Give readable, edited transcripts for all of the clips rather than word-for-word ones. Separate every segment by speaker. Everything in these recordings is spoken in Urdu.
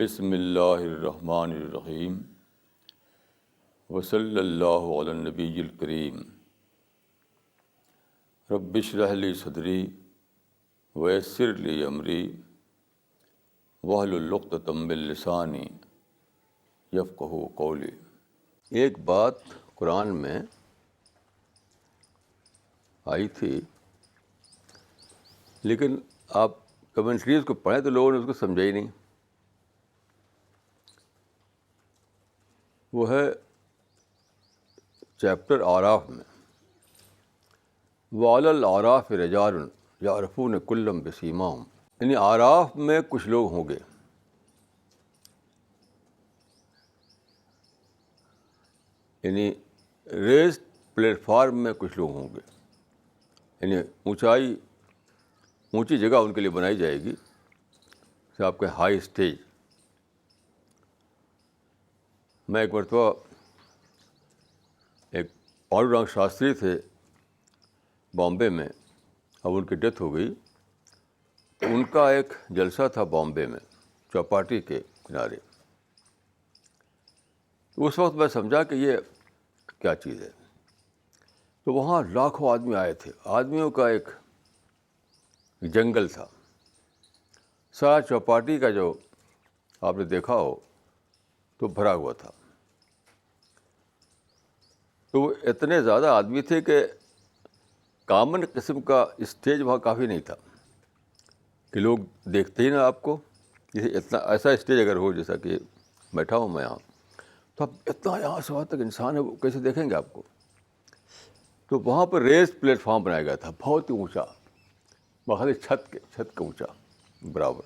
Speaker 1: بسم اللہ الرحمن الرحیم وصلی اللہ علی النبی الکریم رب اشرح لی صدری ویسر لی امری واحلل عقدۃ من لسانی یفقہوا قولی۔ ایک بات قرآن میں آئی تھی، لیکن آپ کمنٹریز کو پڑھیں تو لوگوں نے اس کو سمجھا ہی نہیں۔ وہ ہے چیپٹر اعراف میں، وَعَلَى الْأَعْرَافِ رِجَالٌ يَعْرِفُونَ كُلًّا بِسِیمَاهُمْ، یعنی اعراف میں کچھ لوگ ہوں گے، یعنی ریزڈ پلیٹ فارم میں کچھ لوگ ہوں گے، یعنی اونچی جگہ ان کے لیے بنائی جائے گی، جیسے آپ کے ہائی اسٹیج۔ میں ایک مرتبہ ایک پانڈورنگ شاستری تھے بامبے میں، اب ان کی ڈیتھ ہو گئی۔ ان کا ایک جلسہ تھا بامبے میں، چوپاٹی کے کنارے۔ اس وقت میں سمجھا کہ یہ کیا چیز ہے، تو وہاں لاکھوں آدمی آئے تھے، آدمیوں کا ایک جنگل تھا۔ سارا چوپاٹی کا جو آپ نے دیکھا ہو تو بھرا ہوا تھا۔ تو وہ اتنے زیادہ آدمی تھے کہ کامن قسم کا اسٹیج وہاں کافی نہیں تھا کہ لوگ دیکھتے ہی نا آپ کو۔ جیسے اتنا ایسا اسٹیج اگر ہو جیسا کہ بیٹھا ہوں میں یہاں، تو اب اتنا یہاں سے وہاں تک انسان ہے، وہ کیسے دیکھیں گے آپ کو؟ تو وہاں پر ریز پلیٹ فارم بنایا گیا تھا، بہت ہی اونچا، بخالی چھت کا اونچا برابر۔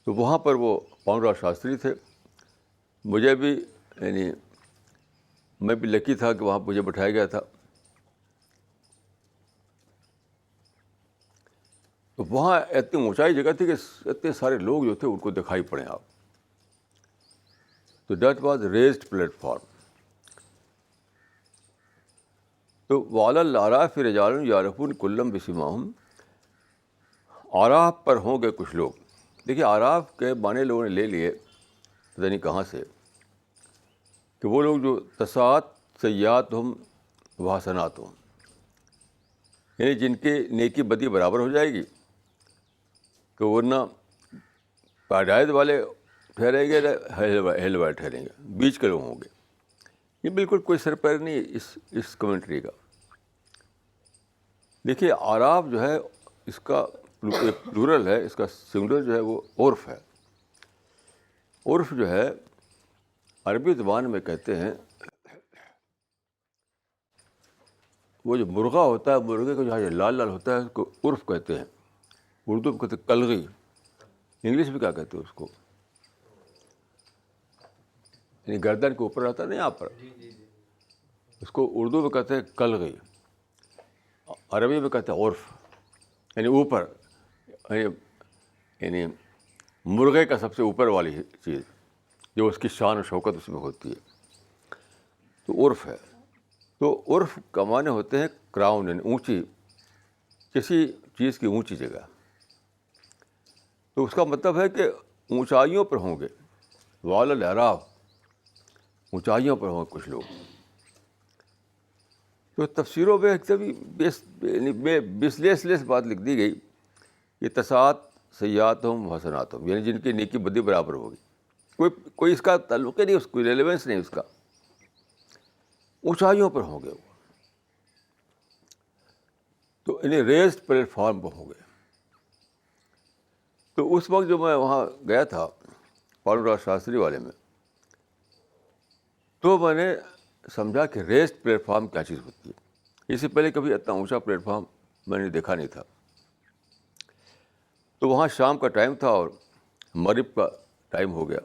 Speaker 1: تو وہاں پر وہ پانڈورنگ شاستری تھے، مجھے بھی یعنی میں بھی لکی تھا کہ وہاں مجھے بٹھایا گیا تھا۔ تو وہاں اتنی اونچائی جگہ تھی کہ اتنے سارے لوگ جو تھے ان کو دکھائی پڑے آپ۔ تو that was raised plate form. تو وَعَلَى الْأَعْرَافِ رِجَالٌ يَعْرِفُونَ كُلًّا بِسِیمَاهُمْ، آراف پر ہوں گے کچھ لوگ۔ دیکھیے آراف کے معنی لوگوں نے لے لیے پتہ نہیں کہاں سے، کہ وہ لوگ جو تساءت سیئاتہم وحسناتہم، یعنی جن کی نیکی بدی برابر ہو جائے گی، تو ورنہ پیراڈائز والے ٹھہریں گے، ہیل والے ٹھہریں گے، بیچ کے لوگ ہوں گے۔ یہ بالکل کوئی سر پیر نہیں اس کمنٹری کا۔ دیکھیے آراف جو ہے اس کا پلورل ہے، اس کا سنگولر جو ہے وہ عرف ہے۔ عرف جو ہے عربی زبان میں کہتے ہیں، وہ جو مرغہ ہوتا ہے، مرغے کا جو لال لال ہوتا ہے اس کو عرف کہتے ہیں۔ اردو میں کہتے ہیں کلغی، انگلش میں کیا کہتے ہیں اس کو؟ یعنی گردن کے اوپر رہتا ہے نا یہاں پر، اس کو اردو میں کہتے ہیں کلغی، عربی میں کہتے ہیں عرف، یعنی اوپر، یعنی مرغے کا سب سے اوپر والی چیز جو اس کی شان و شوکت اس میں ہوتی ہے، تو عرف ہے۔ تو عرف کا معنی ہوتے ہیں کراؤن، یعنی اونچی، کسی چیز کی اونچی جگہ۔ تو اس کا مطلب ہے کہ اونچائیوں پر ہوں گے، وعلی الاعراف، اونچائیوں پر ہوں گے کچھ لوگ۔ تو تفسیروں میں ایک بسلیس بات لکھ دی گئی کہ تساءت سیئاتہم وحسناتہم، یعنی جن کی نیکی بدی برابر ہوگی۔ کوئی اس کا تعلق ہی نہیں، اس کوئی ریلیونس نہیں اس کا، اونچائیوں پر ہوں گے وہ، تو انہیں ریزڈ پلیٹ فارم پر ہوں گے۔ تو اس وقت جو میں وہاں گیا تھا پانڈورنگ شاستری والے میں، تو میں نے سمجھا کہ ریزڈ پلیٹ فارم کیا چیز ہوتی ہے۔ اس سے پہلے کبھی اتنا اونچا پلیٹ فارم میں نے دیکھا نہیں تھا۔ تو وہاں شام کا ٹائم تھا اور مغرب کا ٹائم ہو گیا۔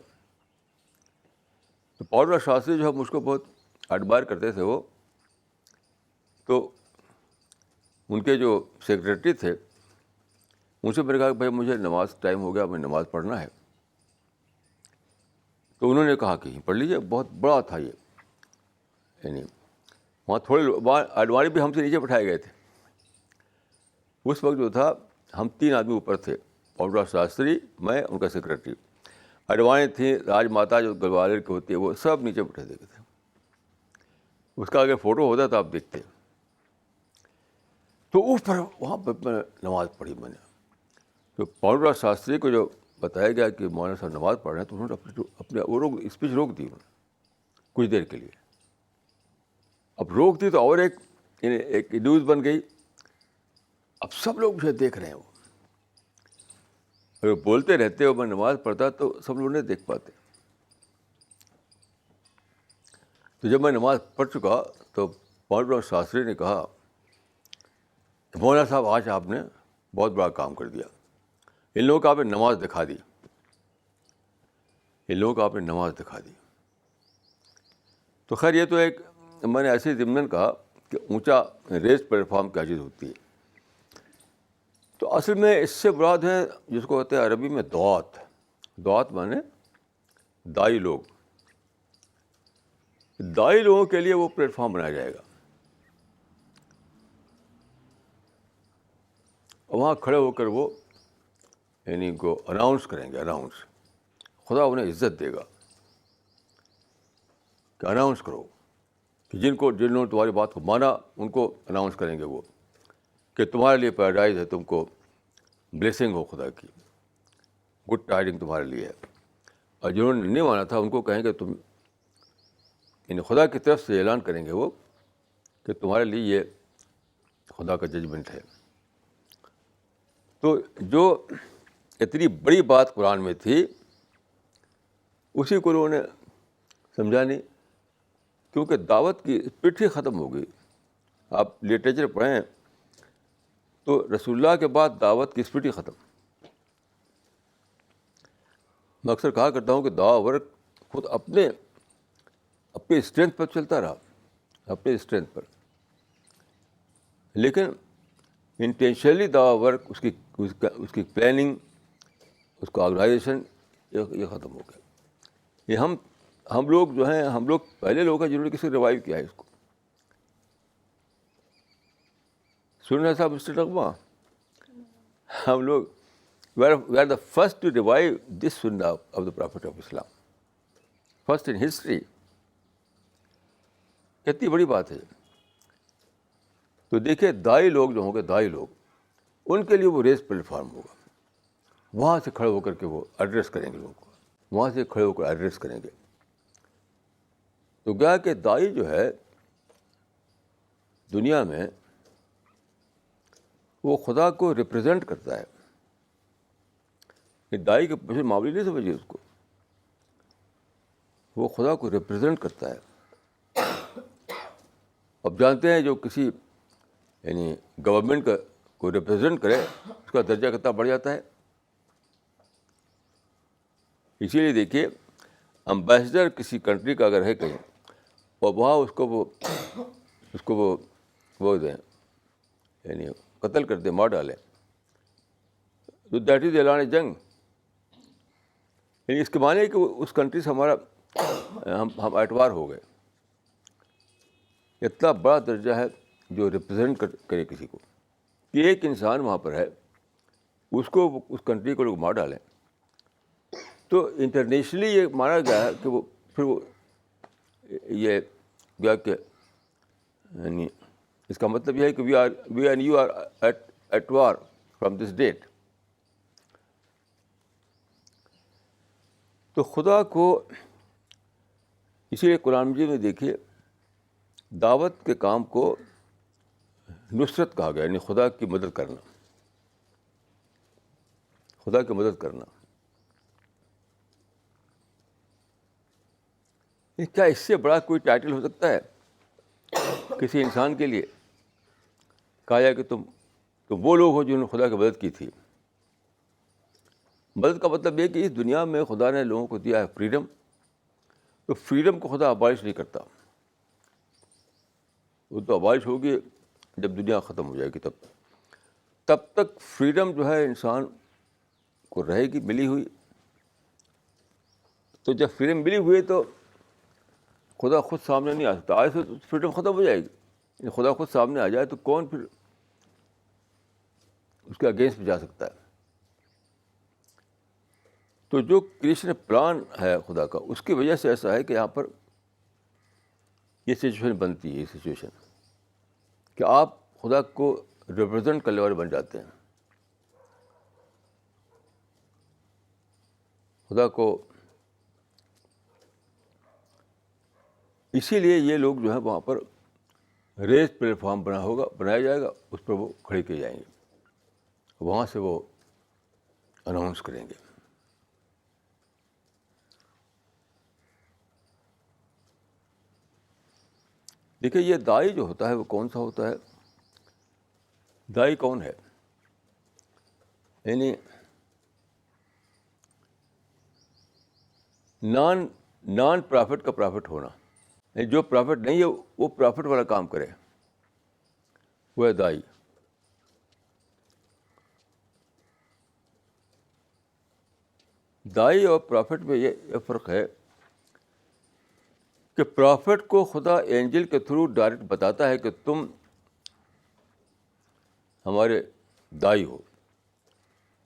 Speaker 1: تو پانڈورنگ شاستری جو ہے مجھ کو بہت ایڈمائر کرتے تھے وہ، تو ان کے جو سیکریٹری تھے ان سے میں نے کہا کہ بھائی مجھے نماز ٹائم ہو گیا، مجھے نماز پڑھنا ہے۔ تو انہوں نے کہا کہ پڑھ لیجیے، بہت بڑا تھا یہ، یعنی وہاں تھوڑے الماری بھی ہم سے نیچے بٹھائے گئے تھے۔ اس وقت جو تھا ہم 3 آدمی اوپر تھے پاؤنڈرا شاستری، میں ان کا سیکرٹری، اڈوانی تھیں راج ماتا جو گوالر کی ہوتی ہے، وہ سب نیچے بیٹھے دیکھتے تھے. اس کا اگر فوٹو ہوتا تو آپ دیکھتے. تو اس پر وہاں پہ میں نماز پڑھی. میں نے تو پاؤنڈرا شاستری کو جو بتایا گیا کہ مولانا صاحب نماز پڑھ رہے ہیں، تو انہوں نے اپنے وہ اسپیچ روک دی. انہوں نے کچھ دیر کے لیے اب روک دی، تو اور ایک نیوز بن گئی. اب سب لوگ مجھے دیکھ رہے ہیں. وہ اگر بولتے رہتے ہو میں نماز پڑھتا تو سب لوگ نہیں دیکھ پاتے. تو جب میں نماز پڑھ چکا تو پاؤنڈرا شاستری نے کہا، مولانا صاحب آج آپ نے بہت بڑا کام کر دیا. ان لوگوں کو آپ نے نماز دکھا دی. ان لوگوں کو آپ نے نماز دکھا دی. تو خیر یہ تو ایک میں نے ایسے ضمن کہا کہ اونچا ریس پلیٹ فارم کیا چیز ہوتی ہے. تو اصل میں اس سے مراد ہے جس کو کہتے ہیں عربی میں دعات. دعات مانے دائی لوگ. دائی لوگوں کے لیے وہ پلیٹ فارم بنایا جائے گا. وہاں کھڑے ہو کر وہ یعنی کو اناؤنس کریں گے. اناؤنس خدا انہیں عزت دے گا کہ اناؤنس کرو کہ جنہوں نے تمہاری بات کو مانا ان کو اناؤنس کریں گے وہ کہ تمہارے لیے پیراڈائز ہے، تم کو بلیسنگ ہو خدا کی، گڈ ٹائڈنگ تمہارے لیے ہے. اور جنہوں نے نہیں مانا تھا ان کو کہیں گے تم یعنی خدا کی طرف سے اعلان کریں گے وہ کہ تمہارے لیے یہ خدا کا ججمنٹ ہے. تو جو اتنی بڑی بات قرآن میں تھی اسی کو انہوں نے سمجھا نہیں، کیونکہ دعوت کی اسپرٹ ہی ختم ہو گئی. آپ لٹریچر پڑھیں تو رسول اللہ کے بعد دعوت کی اسپرٹ ہی ختم. میں اکثر کہا کرتا ہوں کہ دعوت ورک خود اپنے اسٹرینتھ پر چلتا رہا، اپنے اسٹرینتھ پر، لیکن انٹینشنلی دعوت ورک اس کی پلاننگ، اس کا آرگنائزیشن یہ ختم ہو گیا. یہ ہم لوگ جو ہیں، ہم لوگ پہلے لوگ ہیں جنہوں نے کسی ریوائیو کیا ہے اس کو. سننا صاحب مسٹر رغبہ، ہم لوگ we are the first to revive this sunnah of the Prophet of Islam. First in history. کتنی بڑی بات ہے. تو دیکھیے دائی لوگ جو ہوں گے، دائی لوگ، ان کے لیے وہ ریس پلیٹ فارم ہوگا. وہاں سے کھڑے ہو کر کے وہ ایڈریس کریں گے لوگوں کو. وہاں سے کھڑے ہو کر ایڈریس کریں گے. تو گیا کہ دائی جو ہے دنیا میں وہ خدا کو ریپرزینٹ کرتا ہے. دائی کے پیچھے معاملے نہیں سمجھیے اس کو، وہ خدا کو ریپرزینٹ کرتا ہے. اب جانتے ہیں جو کسی یعنی گورنمنٹ کا کو ریپرزینٹ کرے اس کا درجہ کتنا بڑھ جاتا ہے. اسی لیے دیکھیے امبیسڈر کسی کنٹری کا اگر ہے کہیں اور وہاں اس کو وہ دیں یعنی قتل کر دیں، مار ڈالیں، تو دیٹ از اعلان جنگ. یعنی اس کے معنی ہے کہ اس کنٹری سے ہمارا ہم اعتبار ہو گئے. اتنا بڑا درجہ ہے جو ریپرزینٹ کرے کسی کو کہ ایک انسان وہاں پر ہے، اس کو اس کنٹری کو لوگ مار ڈالیں. تو انٹرنیشنلی یہ مانا گیا ہے کہ وہ پھر وہ یہ گیا کہ یعنی اس کا مطلب یہ ہے کہ we and you are at war from this date. تو خدا کو اسی لیے قرآن مجید میں دیکھیے دعوت کے کام کو نصرت کہا گیا، یعنی خدا کی مدد کرنا. خدا کی مدد کرنا. کیا اس سے بڑا کوئی ٹائٹل ہو سکتا ہے کسی انسان کے لیے؟ کہا جائے کہ تم وہ لوگ ہو جنہوں نے خدا کی مدد کی تھی. مدد کا مطلب یہ کہ اس دنیا میں خدا نے لوگوں کو دیا ہے فریڈم، تو فریڈم کو خدا ابالش نہیں کرتا. وہ تو ابالش ہوگی جب دنیا ختم ہو جائے گی. تب تک فریڈم جو ہے انسان کو رہے گی ملی ہوئی. تو جب فریڈم ملی ہوئی تو خدا خود سامنے نہیں آ سکتا. آج سے فریڈم ختم ہو جائے گی. خدا خود سامنے آ جائے تو کون پھر اس کے اگینسٹ جا سکتا ہے؟ تو جو کریشن پلان ہے خدا کا، اس کی وجہ سے ایسا ہے کہ یہاں پر یہ سچویشن بنتی ہے، یہ سچویشن کہ آپ خدا کو ریپرزینٹ کرنے والے بن جاتے ہیں، خدا کو. اسی لیے یہ لوگ جو ہے وہاں پر ریس پلیٹ فارم بنایا جائے گا، اس پر وہ کھڑے کیے جائیں گے، وہاں سے وہ اناؤنس کریں گے. دیکھیے یہ دائی جو ہوتا ہے وہ کون سا ہوتا ہے؟ دائی کون ہے؟ یعنی نان پرافٹ کا پرافٹ ہونا، یعنی جو پرافٹ نہیں ہے وہ پرافٹ والا کام کرے، وہ ہے دائی. دائی اور پرافٹ میں یہ فرق ہے کہ پرافٹ کو خدا اینجل کے تھرو ڈائریکٹ بتاتا ہے کہ تم ہمارے دائی ہو،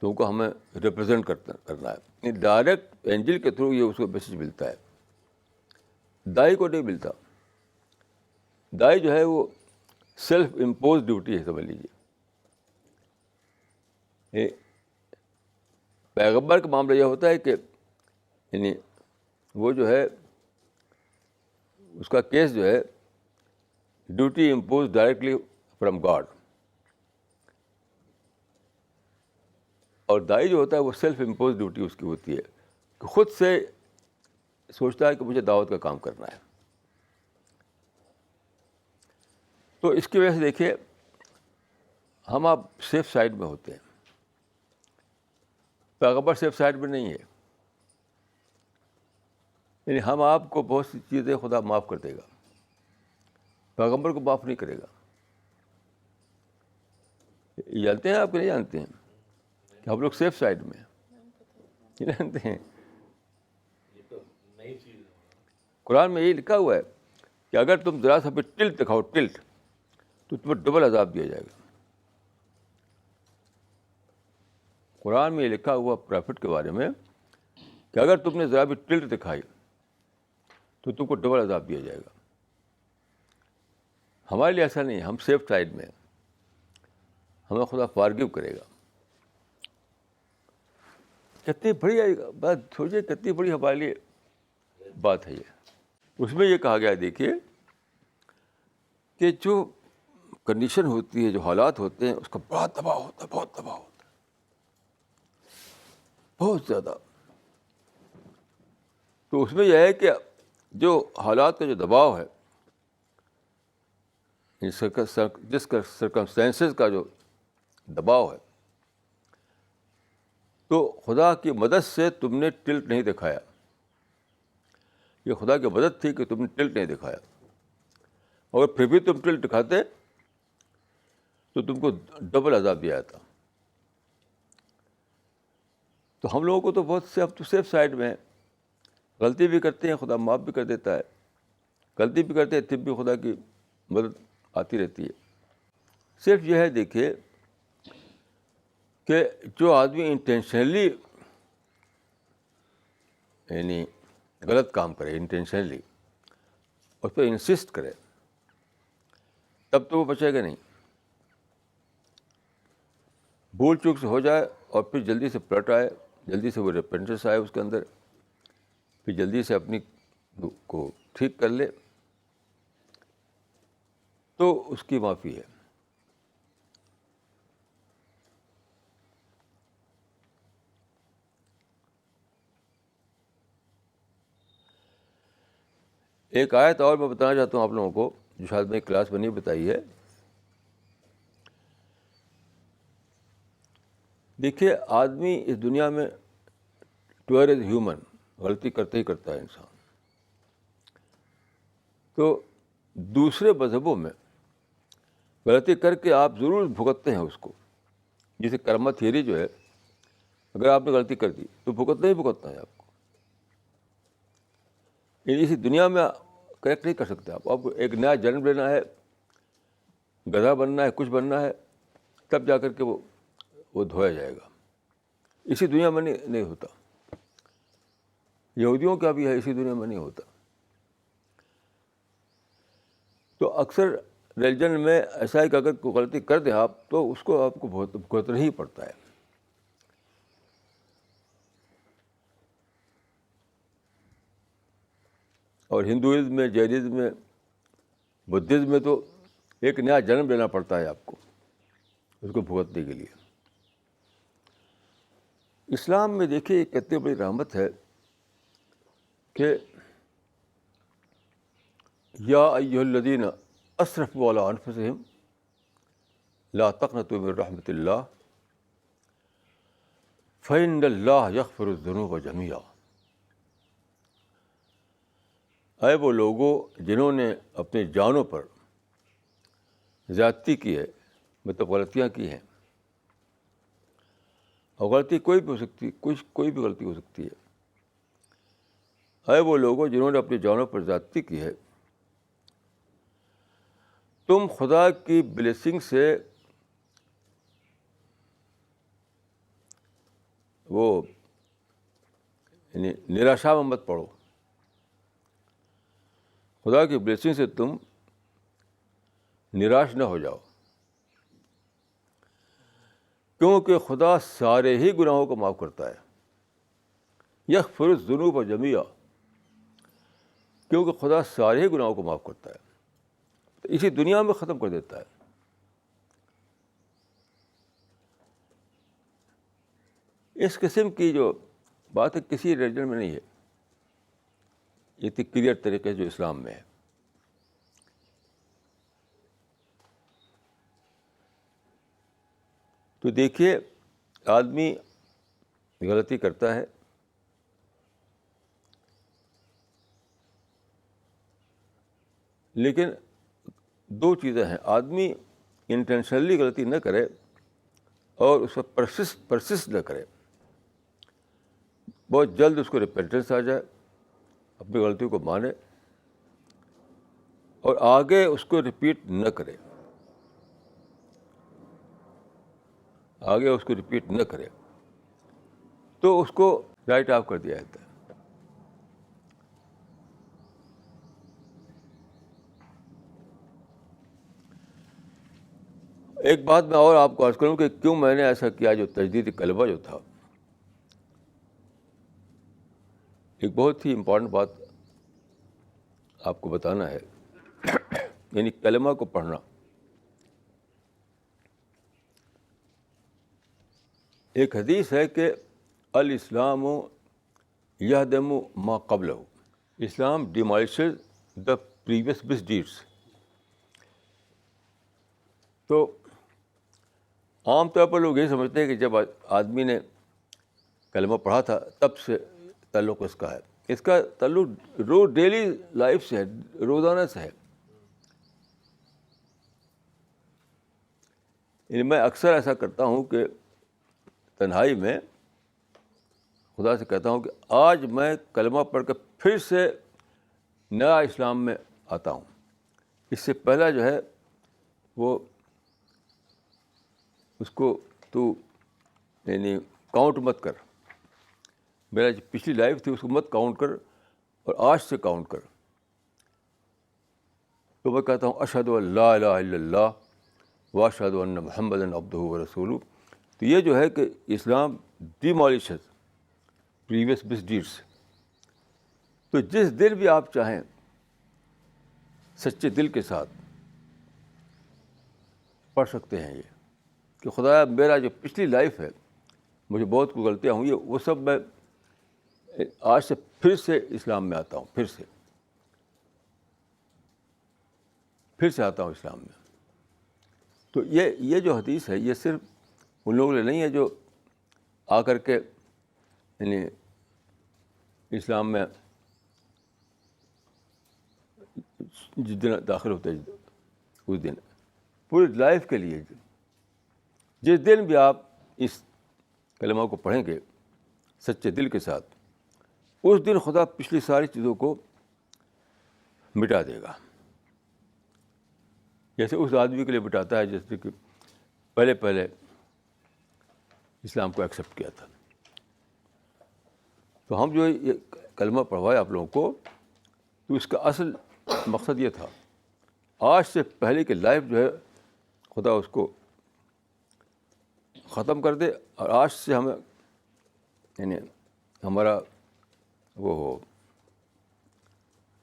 Speaker 1: تم کو ہمیں ریپرزینٹ کرنا ہے. ڈائریکٹ اینجل کے تھرو یہ اس کو میسج ملتا ہے، دائی کو نہیں ملتا. دائی جو ہے وہ سیلف امپوز ڈیوٹی ہے، سمجھ لیجیے. پیغمبر کا معاملہ یہ ہوتا ہے کہ یعنی وہ جو ہے اس کا کیس جو ہے duty impose directly from God, اور دائی جو ہوتا ہے وہ سیلف امپوز ڈیوٹی اس کی ہوتی ہے کہ خود سے سوچتا ہے کہ مجھے دعوت کا کام کرنا ہے. تو اس کی وجہ سے دیکھیے ہم آپ سیف سائڈ میں ہوتے ہیں، پیغمبر سیف سائڈ میں نہیں ہے. یعنی ہم آپ کو بہت سی چیزیں خدا معاف کر دے گا، پیغمبر کو معاف نہیں کرے گا. یہ جانتے ہیں آپ کہ نہیں جانتے ہیں کہ ہم لوگ سیف سائڈ میں ہیں؟ نہیں جانتے ہیں. قرآن میں یہی لکھا ہوا ہے کہ اگر تم ذرا سا بھی ٹلٹ دکھاؤ، ٹلٹ، تو تمہیں ڈبل عذاب دیا جائے گا. قرآن میں یہ لکھا ہوا پرافٹ کے بارے میں کہ اگر تم نے ذرا بھی ٹلٹ دکھائی تو تم کو ڈبل عذاب دیا جائے گا. ہمارے لیے ایسا نہیں ہے، ہم سیف سائڈ میں ہیں، ہمیں خدا فارگیو کرے گا. کتنی بڑی بات سوچیے، کتنی بڑی ہمارے لیے بات ہے یہ. اس میں یہ کہا گیا ہے دیکھیے کہ جو کنڈیشن ہوتی ہے، جو حالات ہوتے ہیں، اس کا بڑا دباؤ ہوتا ہے، بہت دباؤ ہوتا ہے، بہت زیادہ. تو اس میں یہ ہے کہ جو حالات کا جو دباؤ ہے، جس کا سرکمسٹینسز کا جو دباؤ ہے، تو خدا کی مدد سے تم نے ٹلٹ نہیں دکھایا. یہ خدا کی مدد تھی کہ تم نے ٹلٹ نہیں دکھایا. اور پھر بھی تم ٹلٹ دکھاتے تو تم کو ڈبل عذاب دیا جاتا. تو ہم لوگوں کو تو بہت سے اب تو سیف سائڈ میں ہیں، غلطی بھی کرتے ہیں خدا معاف بھی کر دیتا ہے، غلطی بھی کرتے ہیں تب بھی خدا کی مدد آتی رہتی ہے. صرف یہ ہے دیکھیے کہ جو آدمی انٹینشنلی یعنی غلط کام کرے، انٹینشنلی اس پہ انسسٹ کرے، تب تو وہ بچے گا نہیں. بھول چوک سے ہو جائے اور پھر جلدی سے پلٹ آئے، جلدی سے وہ ریپینٹنس آئے اس کے اندر، پھر جلدی سے اپنی کو ٹھیک کر لے، تو اس کی معافی ہے. ایک آیت اور میں بتانا چاہتا ہوں آپ لوگوں کو، جو شاید میں کلاس میں نہیں بتائی ہے. دیکھیے آدمی اس دنیا میں ٹوئر از ہیومن، غلطی کرتے ہی کرتا ہے انسان. تو دوسرے مذہبوں میں غلطی کر کے آپ ضرور بھگتتے ہیں اس کو. جیسے کرما تھیوری جو ہے، اگر آپ نے غلطی کر دی تو بھگتنا ہی بھگتنا ہے آپ کو. اسی دنیا میں کریکٹ نہیں کر سکتے آپ کو ایک نیا جنم لینا ہے، گدھا بننا ہے، کچھ بننا ہے، تب جا کر کے وہ دھویا جائے گا. اسی دنیا میں نہیں ہوتا. یہودیوں کا بھی ہے، اسی دنیا میں نہیں ہوتا. تو اکثر ریلیجن میں ایسا ہے کہ اگر کوئی غلطی کر دیں آپ تو اس کو آپ کو بہت بھگتنا ہی پڑتا ہے. اور ہندوازم میں، جینزم میں، بدھزم میں تو ایک نیا جنم لینا پڑتا ہے آپ کو اس کو بھگتنے کے لیے. اسلام میں دیکھیے ایک اتنی بڑی رحمت ہے کہ یا ایھا الذین اسرفوا علی انفسہم لا تقنطوا من رحمۃ اللہ فإن اللہ یغفر الذنوب جميعا. اے وہ لوگوں جنہوں نے اپنی جانوں پر زیادتی کی ہے، مطلب غلطیاں کی ہیں، اور غلطی کوئی بھی ہو سکتی، کوئی بھی غلطی ہو سکتی ہے. اے وہ لوگوں جنہوں نے اپنی جانوں پر زیادتی کی ہے، تم خدا کی بلیسنگ سے وہ یعنی نراشا میں مت پڑو. خدا کی بلیسنگ سے تم نراش نہ ہو جاؤ، کیونکہ خدا سارے ہی گناہوں کو معاف کرتا ہے. یغفر الذنوب جميعا، کیونکہ خدا سارے ہی گناہوں کو معاف کرتا ہے، تو اسی دنیا میں ختم کر دیتا ہے. اس قسم کی جو بات ہے کسی ریلیجن میں نہیں ہے، یہ اتنی کلیئر طریقے جو اسلام میں ہے. تو دیکھیے آدمی غلطی کرتا ہے، لیکن دو چیزیں ہیں، آدمی انٹینشنلی غلطی نہ کرے اور اس پر پرسسٹ نہ کرے. بہت جلد اس کو ریپینٹنس آ جائے، اپنی غلطی کو مانے اور آگے اس کو ریپیٹ نہ کرے، آگے اس کو ریپیٹ نہ کرے تو اس کو رائٹ آف کر دیا جاتا ہے. ایک بات میں اور آپ کو عرض کروں کہ کیوں میں نے ایسا کیا. جو تجدید کلمہ جو تھا، ایک بہت ہی امپورٹنٹ بات آپ کو بتانا ہے، یعنی کلمہ کو پڑھنا. ایک حدیث ہے کہ الاسلام یہدم ما قبلہ، اسلام ڈیمالشز دا پریویس مس ڈیڈس. تو عام طور پر لوگ یہ سمجھتے ہیں کہ جب آدمی نے کلمہ پڑھا تھا تب سے تعلق اس کا ہے. اس کا تعلق ڈیلی لائف سے ہے، روزانہ سے ہے. یعنی میں اکثر ایسا کرتا ہوں کہ تنہائی میں خدا سے کہتا ہوں کہ آج میں کلمہ پڑھ کے پھر سے نیا اسلام میں آتا ہوں. اس سے پہلا جو ہے وہ اس کو تو یعنی کاؤنٹ مت کر. میرا جو پچھلی لائف تھی اس کو مت کاؤنٹ کر اور آج سے کاؤنٹ کر. تو میں کہتا ہوں اشہد ان لا الہ الا اللہ واشہد ان محمدا عبدہ ورسولہ. تو یہ جو ہے کہ اسلام ڈیمالشز پریویس مس ڈیڈس. تو جس دن بھی آپ چاہیں سچے دل کے ساتھ پڑھ سکتے ہیں یہ کہ خدایا میرا جو پچھلی لائف ہے، مجھے بہت کوئی غلطیاں ہوئی ہیں، وہ سب میں آج سے پھر سے اسلام میں آتا ہوں، پھر سے آتا ہوں اسلام میں. تو یہ جو حدیث ہے یہ صرف ان لوگوں کے لیے نہیں ہے جو آ کر کے یعنی اسلام میں جس دن داخل ہوتے ہیں اس دن، پوری لائف کے لیے. جس دن بھی آپ اس کلمہ کو پڑھیں گے سچے دل کے ساتھ، اس دن خدا پچھلی ساری چیزوں کو مٹا دے گا. جیسے اس آدمی کے لیے مٹاتا ہے جیسے کہ پہلے اسلام کو ایکسیپٹ کیا تھا. تو ہم جو کلمہ پڑھوایا آپ لوگوں کو تو اس کا اصل مقصد یہ تھا آج سے پہلے کی لائف جو ہے خدا اس کو ختم کر دے اور آج سے ہمیں یعنی ہمارا وہ ہو،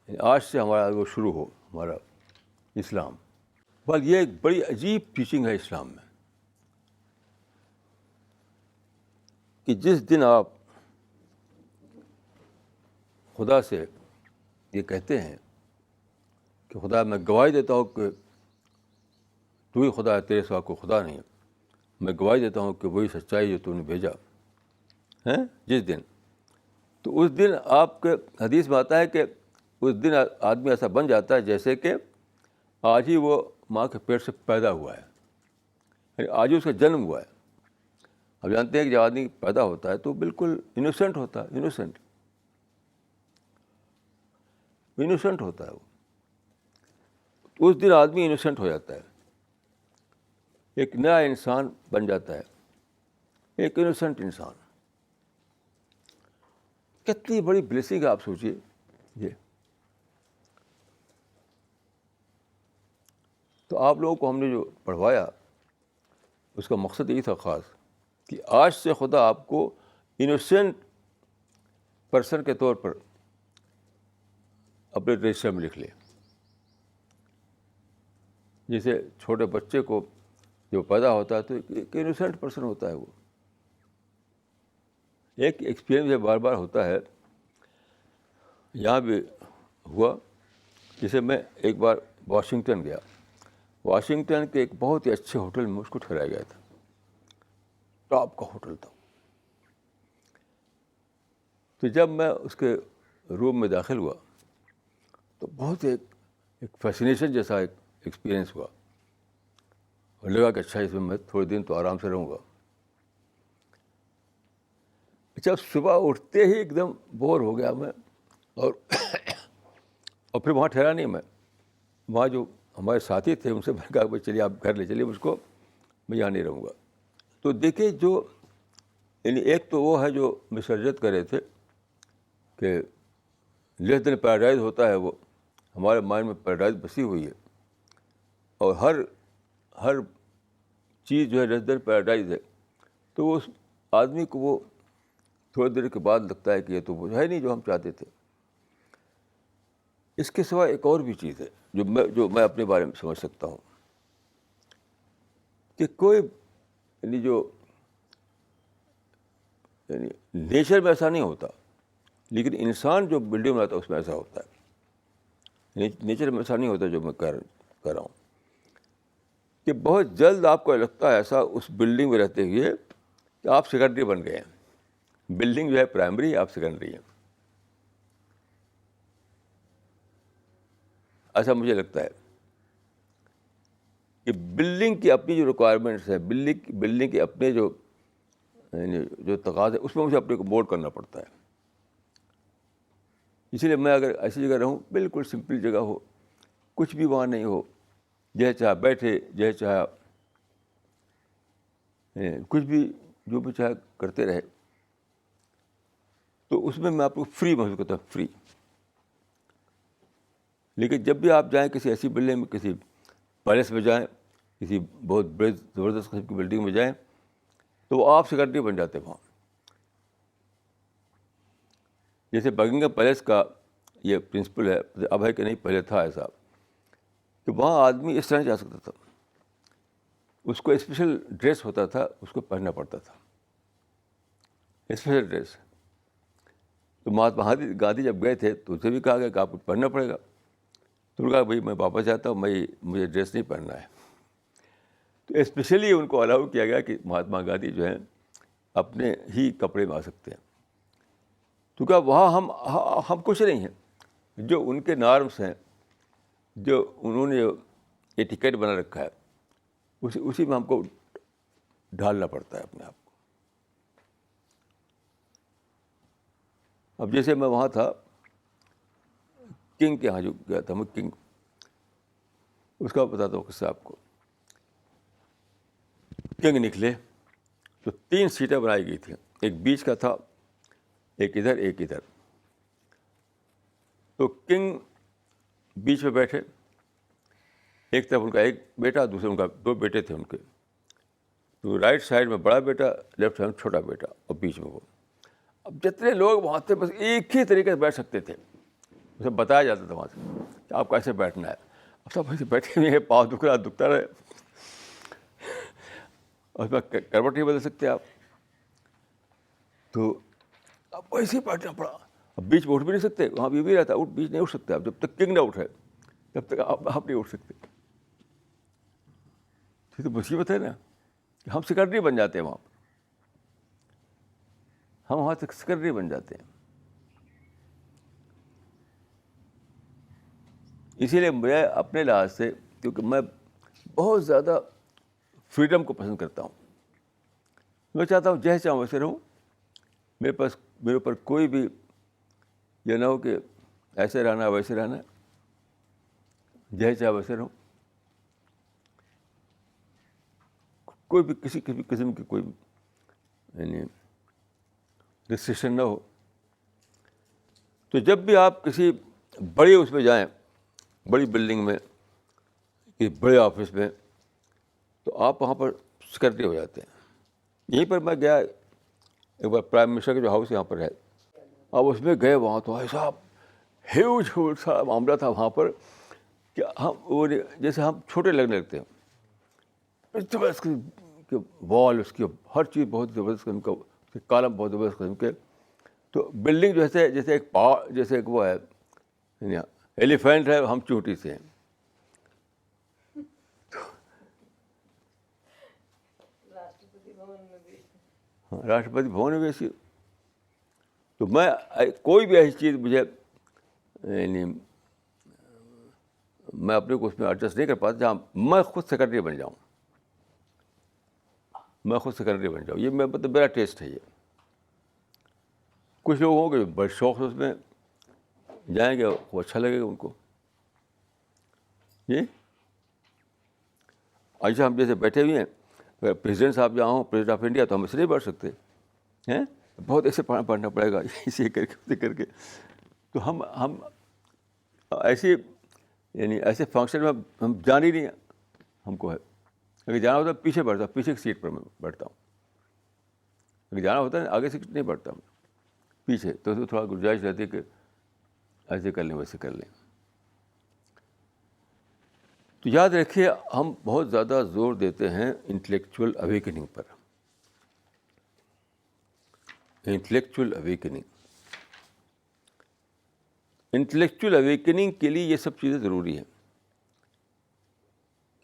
Speaker 1: آج سے ہمارا وہ شروع ہو ہمارا اسلام. بس یہ ایک بڑی عجیب ٹیچنگ ہے اسلام میں کہ جس دن آپ خدا سے یہ کہتے ہیں کہ خدا میں گواہی دیتا ہوں کہ تو ہی خدا ہے، تیرے سوا کوئی خدا نہیں، میں گواہی دیتا ہوں کہ وہی سچائی جو تو نے بھیجا ہے، جس دن، تو اس دن آپ کے حدیث میں آتا ہے کہ اس دن آدمی ایسا بن جاتا ہے جیسے کہ آج ہی وہ ماں کے پیٹ سے پیدا ہوا ہے، یعنی آج ہی اس کا جنم ہوا ہے. اب جانتے ہیں کہ جب آدمی پیدا ہوتا ہے تو بالکل انوسینٹ ہوتا ہے، انوسینٹ ہوتا ہے وہ. اس دن آدمی انوسینٹ ہو جاتا ہے، ایک نیا انسان بن جاتا ہے، ایک انوسینٹ انسان. کتنی بڑی بلیسنگ ہے آپ سوچیے. یہ تو آپ لوگوں کو ہم نے جو پڑھوایا اس کا مقصد یہی تھا خاص کہ آج سے خدا آپ کو انوسینٹ پرسن کے طور پر اپنے رجسٹر میں لکھ لے. جیسے چھوٹے بچے کو جو پیدا ہوتا ہے تو ایک انوسینٹ پرسن ہوتا ہے. وہ ایک ایکسپیرئنس بار بار ہوتا ہے، یہاں بھی ہوا. جیسے میں ایک بار واشنگٹن گیا، واشنگٹن کے ایک بہت ہی اچھے ہوٹل میں اس کو ٹھہرایا گیا تھا، ٹاپ کا ہوٹل تھا. تو جب میں اس کے روم میں داخل ہوا تو بہت ایک فیسینیشن جیسا ایک ایکسپیرئنس ہوا اور لگا کہ اچھا اس میں تھوڑے دن تو آرام سے رہوں گا. جب صبح اٹھتے ہی ایک دم بور ہو گیا میں، اور پھر وہاں ٹھہرا نہیں میں، وہاں جو ہمارے ساتھی تھے ان سے میں کہا بھائی چلیے آپ گھر لے چلیے مجھ کو، میں یہاں نہیں رہوں گا. تو دیکھیے جو یعنی ایک تو وہ ہے جو مسرجت کر رہے تھے کہ لیس دین پیراڈائز ہوتا ہے، وہ ہمارے مائنڈ میں پیراڈائز بسی ہوئی ہے اور ہر چیز جو ہے لیس دین پیراڈائز ہے. تو وہ اس آدمی کو وہ تھوڑی دیر کے بعد لگتا ہے کہ یہ تو وہ ہے نہیں جو ہم چاہتے تھے. اس کے سوا ایک اور بھی چیز ہے جو میں اپنے بارے میں سمجھ سکتا ہوں کہ کوئی یعنی نیچر میں ایسا نہیں ہوتا، لیکن انسان جو بلڈنگ بناتا ہے اس میں ایسا ہوتا ہے. نیچر میں ایسا نہیں ہوتا جو میں کہہ رہا ہوں کہ بہت جلد آپ کو لگتا ہے ایسا اس بلڈنگ میں رہتے ہوئے کہ آپ سیکنڈری بن گئے ہیں. بلڈنگ جو ہے پرائمری، آپ سیکنڈری ہیں، ایسا مجھے لگتا ہے کہ بلڈنگ کی اپنی جو ریکوائرمنٹس ہے، بلڈنگ کے اپنے جو تقاضے، اس میں مجھے اپنے کو مولڈ کرنا پڑتا ہے. اسی لیے میں اگر ایسی جگہ رہوں، بالکل سمپل جگہ ہو، کچھ بھی وہاں نہیں ہو، جیسے چاہے بیٹھے، جیسے چاہے کچھ بھی جو بھی چاہے کرتے رہے، تو اس میں آپ کو فری محسوس کرتا ہوں، فری. لیکن جب بھی آپ جائیں کسی ایسی بلڈنگ میں، کسی پیلس میں جائیں، کسی بہت بڑے زبردست قسم کی بلڈنگ میں جائیں، تو وہ آپ سیکنڈری بن جاتے ہیں وہاں. جیسے بکنگھم پیلس کا یہ پرنسپل ہے، اب ہے کہ نہیں، پہلے تھا ایسا کہ وہاں آدمی اس طرح جا سکتا تھا، اس کو اسپیشل ڈریس ہوتا تھا، اس کو پہننا پڑتا تھا، اسپیشل ڈریس. تو مہاتما گاندھی جب گئے تھے تو اسے بھی کہا گیا کہ آپ کو پہننا پڑے گا. تو انہوں نے کہا بھائی میں واپس جاتا ہوں، مجھے ڈریس نہیں پہننا ہے. تو اسپیشلی ان کو الاؤ کیا گیا کہ مہاتما گاندھی جو ہیں اپنے ہی کپڑے میں آ سکتے ہیں، کیونکہ وہاں ہم کچھ نہیں ہیں. جو ان کے نارمس ہیں، جو انہوں نے یہ ٹکٹ بنا رکھا ہے، اسی میں ہم کو ڈھالنا پڑتا ہے اپنے آپ کو. اب جیسے میں وہاں تھا کنگ کے یہاں جو گیا تھا، میں کنگ، اس کا بتاتا ہوں قصہ آپ کو. کنگ نکلے تو 3 سیٹیں بنائی گئی تھیں، ایک بیچ کا تھا، ایک ادھر ایک ادھر. تو کنگ بیچ میں بیٹھے، ایک طرف ان کا ایک بیٹا، دوسرے ان کا دو بیٹے تھے ان کے. تو رائٹ سائڈ میں بڑا بیٹا، لیفٹ سائڈ میں چھوٹا بیٹا، اور بیچ میں وہ. اب جتنے لوگ وہاں تھے بس ایک ہی طریقے سے بیٹھ سکتے تھے. اسے بتایا جاتا تھا وہاں سے کہ آپ کیسے بیٹھنا ہے. اب سب ایسے بیٹھے ہوئے ہیں، پاؤں دکھتا رہے، اور اس میں کروٹ نہیں بدل سکتے آپ. تو اب ویسے ہی بیٹھنا پڑا. اب بیچ میں اٹھ بھی نہیں سکتے، وہاں بھی بھی رہتا بیچ نہیں اٹھ سکتے آپ، جب تک کنگ نہ اٹھے تب تک آپ نہیں اٹھ سکتے. یہ تو مصیبت ہے نا کہ ہم سیکرٹری بن جاتے ہیں وہاں، ہم وہاں تک سیکرٹری بن جاتے ہیں. اسی لیے میں اپنے لحاظ سے، کیونکہ میں بہت زیادہ فریڈم کو پسند کرتا ہوں، میں چاہتا ہوں جیسے چاہوں ویسے رہوں. میرے اوپر کوئی بھی یہ نہ ہو کہ ایسے رہنا ویسے رہنا، جیسے چاہے ویسے رہوں. کوئی بھی کسی قسم کی کوئی یعنی ریسٹرکشن نہ ہو. تو جب بھی آپ کسی بڑی اس میں جائیں، بڑی بلڈنگ میں، کسی بڑے آفس میں، تو آپ وہاں پر سیکرٹری ہو جاتے ہیں. یہیں پر میں گیا ایک بار، پرائم منسٹر کا جو ہاؤس یہاں پر ہے، اب اس میں گئے، وہاں تو ایسا ہیوج سا معاملہ تھا وہاں پر کہ ہم وہ جیسے ہم چھوٹے لگنے لگتے ہیں. زبردست کہ وال، اس کی ہر چیز بہت زبردست قسم کا، اس کے کالم بہت زبردست قسم کے. تو بلڈنگ جیسے ایک جیسے ایک وہ ہے ایلیفینٹ ہے، ہم چوٹی سے ہیں. ہاں، راشٹرپتی بھون میں ویسی. تو میں کوئی بھی ایسی چیز مجھے یعنی میں اپنے کو اس میں ایڈجسٹ نہیں کر پاتا جہاں میں خود سیکرٹری بن جاؤں. میں خود سیکرٹری بن جاؤں، یہ مطلب میرا ٹیسٹ ہے. یہ کچھ لوگ ہوں گے بڑے شوق سے اس میں جائیں گے، وہ اچھا لگے گا ان کو. جی ایسا ہم جیسے بیٹھے ہوئے ہیں، اگر پریزیڈنٹ صاحب جہاں ہوں، پریزیڈنٹ آف انڈیا، تو ہم اس سے نہیں بیٹھ سکتے ہیں، بہت ایسے پڑھنا پڑے گا، اسے کر کے اسے کر کے. تو ہم ایسے یعنی ایسے فنکشن میں ہم جان ہی نہیں ہم کو ہے. اگر جانا ہوتا ہے پیچھے بیٹھتا ہوں، پیچھے کی سیٹ پر میں بیٹھتا ہوں. اگر جانا ہوتا ہے آگے سیٹ نہیں بیٹھتا ہوں، پیچھے. تو اس میں تھوڑا گنجائش رہتی ہے کہ ایسے کر لیں ویسے کر لیں. تو یاد رکھیے، ہم بہت زیادہ زور دیتے ہیں انٹلیکچوئل اویکننگ پر. انٹلیکچوئل اویکننگ، انٹلیکچوئل اویکننگ کے لیے یہ سب چیزیں ضروری ہیں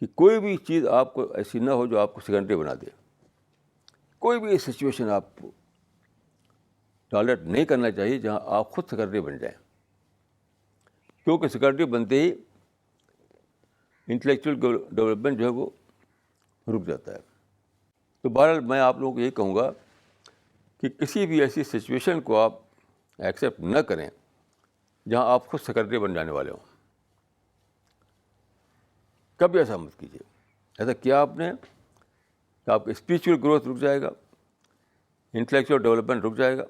Speaker 1: کہ کوئی بھی چیز آپ کو ایسی نہ ہو جو آپ کو سیکنڈری بنا دے. کوئی بھی سچویشن آپ کو ٹالریٹ نہیں کرنا چاہیے جہاں آپ خود سیکنڈری بن جائیں، کیونکہ سیکنڈری بنتے ہی انٹلیکچوئل ڈیولپمنٹ جو ہے وہ رک جاتا ہے. تو بہرحال میں آپ لوگوں کو یہ کہوں گا کہ کسی بھی ایسی سچویشن کو آپ ایکسیپٹ نہ کریں جہاں آپ خود سیکرٹری بن جانے والے ہوں. کبھی ایسا مت کیجیے. ایسا کیا آپ نے تو آپ کا اسپریچول گروتھ رک جائے گا، انٹلیکچوئل ڈیولپمنٹ رک جائے گا.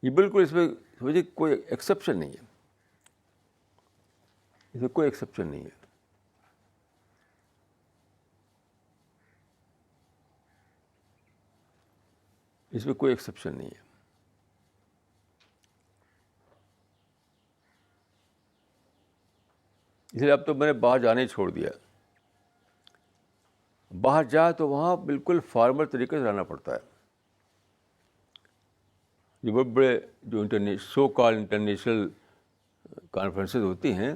Speaker 1: یہ بالکل اس میں سمجھے کوئی ایکسیپشن نہیں ہے، اس میں کوئی ایکسیپشن نہیں ہے. اس میں کوئی ایکسیپشن نہیں ہے. اس لیے اب تو میں نے باہر جانا ہی چھوڑ دیا. باہر جائے تو وہاں بالکل فارمل طریقے سے رہنا پڑتا ہے. جو بڑے بڑے جو سو کال انٹرنیشنل کانفرنسز ہوتی ہیں،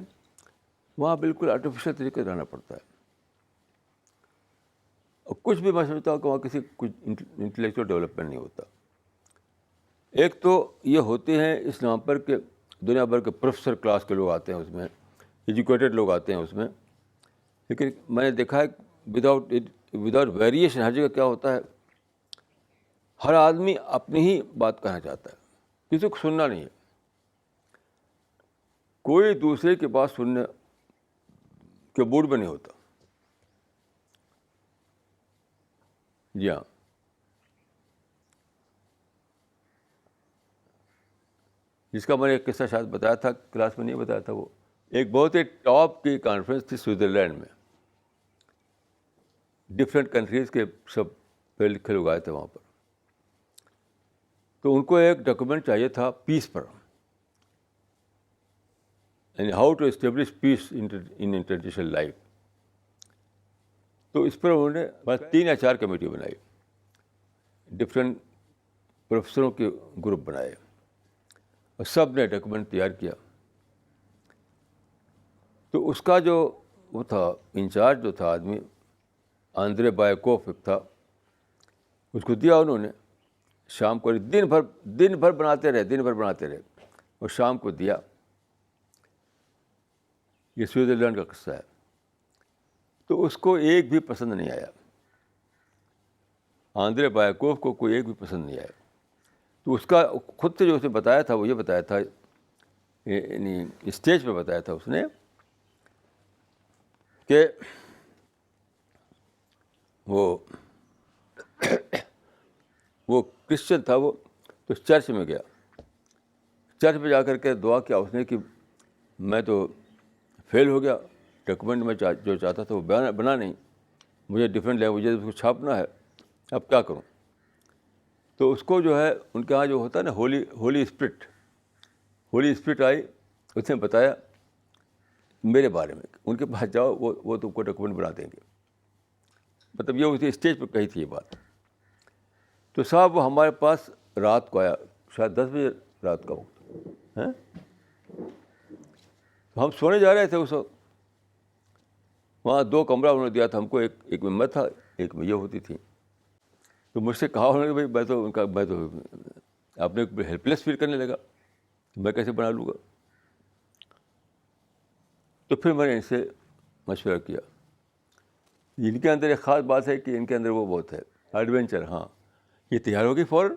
Speaker 1: وہاں بالکل آرٹیفیشیل طریقے سے رہنا پڑتا ہے. اور کچھ بھی میں سمجھتا ہوں کہ وہاں کچھ انٹلیکچوئل ڈیولپمنٹ نہیں ہوتا. ایک تو یہ ہوتے ہیں اس نام پر کہ دنیا بھر کے پروفیسر کلاس کے لوگ آتے ہیں اس میں، ایجوکیٹڈ لوگ آتے ہیں اس میں. لیکن میں نے دیکھا ہے وداؤٹ ویریشن ہر جگہ کیا ہوتا ہے، ہر آدمی اپنی ہی بات کہنا چاہتا ہے، کسی کو سننا نہیں ہے. کوئی دوسرے کی بات سننے کے موڈ میں نہیں ہوتا. جی ہاں. جس کا میں نے ایک قصہ شاید بتایا تھا, کلاس میں نہیں بتایا تھا. وہ ایک بہت ہی ٹاپ کی کانفرنس تھی سوئٹزرلینڈ میں. ڈفرینٹ کنٹریز کے سب پڑھے لکھے لوگ آئے تھے وہاں پر. تو ان کو ایک ڈاکومنٹ چاہیے تھا پیس پر, یعنی how to establish peace in international life. تو اس پر انہوں نے 3 یا 4 کمیٹی بنائی, ڈفرینٹ پروفیسروں کے گروپ بنائے, اور سب نے ڈاکومنٹ تیار کیا. تو اس کا جو وہ تھا انچارج جو تھا آدمی, آندرے بایکوف تھا, اس کو دیا انہوں نے. شام کو دن بھر بناتے رہے اور شام کو دیا. یہ سوئٹزرلینڈ کا قصہ ہے. تو اس کو ایک بھی پسند نہیں آیا, آندرے بایکوف کو کوئی ایک بھی پسند نہیں آیا. تو اس کا خود سے جو اس نے بتایا تھا وہ یہ بتایا تھا, یعنی اسٹیج پہ بتایا تھا اس نے کہ وہ کرسچن تھا. وہ تو چرچ میں گیا, چرچ میں جا کر کے دعا کیا اس نے کہ میں تو فیل ہو گیا, ڈاکومنٹ میں جو چاہتا تھا وہ بنا نہیں, مجھے ڈفرینٹ لینگویجز اس کو چھاپنا ہے, اب کیا کروں. تو اس کو جو ہے ان کے یہاں جو ہوتا ہے نا ہولی اسپرٹ آئی, اس نے بتایا میرے بارے میں, ان کے پاس جاؤ وہ تم کو ڈاکومنٹ بنا دیں گے. مطلب یہ اسی اسٹیج پہ کہی تھی یہ بات. تو صاحب وہ ہمارے پاس رات کو آیا, شاید 10 بجے رات کا وقت ہے. ہم سونے جا رہے تھے اس وقت. وہاں 2 کمرہ انہوں نے دیا تھا ہم کو, ایک میں تھا, ایک میں یہ ہوتی تھی. تو مجھ سے کہا انہوں نے بھائی میں تو اپنے ہیلپ لیس فیل کرنے لگا, میں کیسے بنا لوں گا. تو پھر میں نے ان سے مشورہ کیا. ان کے اندر ایک خاص بات ہے کہ ان کے اندر وہ بہت ہے ایڈونچر. ہاں, یہ تیار ہوگی فوراً,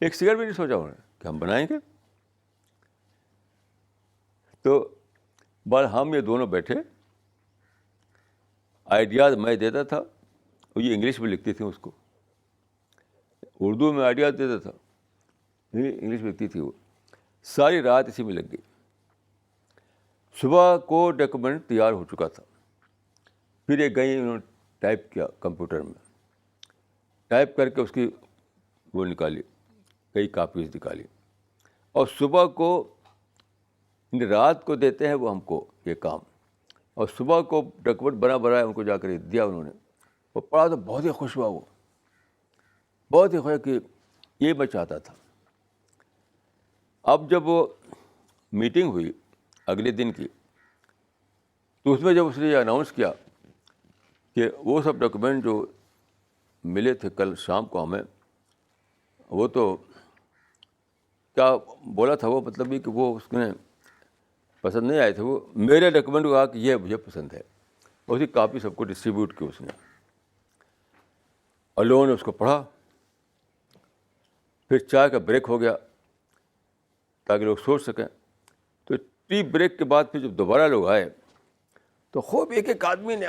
Speaker 1: ایک سیکنڈ بھی نہیں سوچا انہوں نے کہ ہم بنائیں گے. تو بار ہم یہ دونوں بیٹھے, آئیڈیاز میں دیتا تھا, اور یہ انگلش میں لکھتی تھی اس کو. اردو میں آئیڈیاز دیتا تھا, انگلش میں لکھتی تھی وہ. ساری رات اسی میں لگ گئی. صبح کو ڈاکومنٹ تیار ہو چکا تھا. پھر ایک گئی انہوں نے ٹائپ کیا کمپیوٹر میں, ٹائپ کر کے اس کی وہ نکالی, کئی کاپیز نکالی. اور صبح کو رات کو دیتے ہیں وہ ہم کو یہ کام, اور صبح کو ڈاکومنٹ بنا ان کو جا کر دیا انہوں نے. وہ پڑھا تو بہت ہی خوش ہوا, وہ بہت ہی خوش کہ یہ میں چاہتا تھا. اب جب وہ میٹنگ ہوئی اگلے دن کی, تو اس میں جب اس نے یہ اناؤنس کیا کہ وہ سب ڈاکومنٹ جو ملے تھے کل شام کو ہمیں, وہ تو کیا بولا تھا وہ, مطلب یہ کہ وہ اس میں پسند نہیں آئے تھے. وہ میرے ڈاکومنٹ کو کہا کہ یہ مجھے پسند ہے, اور اس کی کاپی سب کو ڈسٹریبیوٹ کی اس نے, اور لوگوں نے اس کو پڑھا. پھر چائے کا بریک ہو گیا تاکہ لوگ سوچ سکیں. تو ٹی بریک کے بعد پھر جب دوبارہ لوگ آئے تو خوب ایک آدمی نے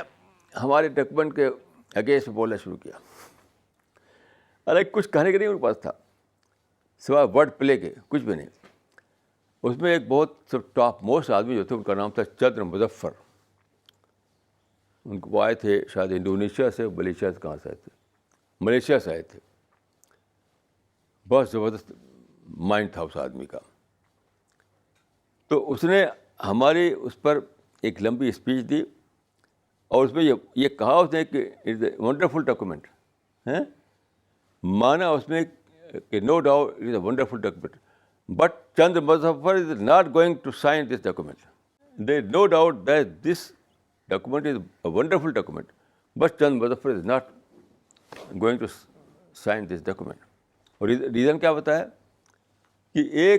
Speaker 1: ہمارے ڈاکومنٹ کے اگینسٹ بولنا شروع کیا. الگ کچھ کہنے کے نہیں ان کے پاس تھا, سوائے ورڈ پلے کے, کچھ بھی نہیں. اس میں ایک بہت سب ٹاپ موسٹ آدمی جو تھے, ان کا نام تھا چندر مظفر. ان کو آئے تھے شاید انڈونیشیا سے, ملیشیا سے, کہاں سے آئے تھے, ملیشیا سے آئے تھے. بہت زبردست مائنڈ تھا اس آدمی کا. تو اس نے ہماری اس پر ایک لمبی اسپیچ دی, اور اس میں یہ کہا اس نے کہ اٹس اے ونڈرفل ڈاکومنٹ ہے. مانا اس میں کہ no doubt it is a wonderful document, but Chandra Muzaffar is not going to sign this document. There is no doubt that this document is a wonderful document, but Chandra Muzaffar is not going to sign this document. اور ریزن کیا بتایا کہ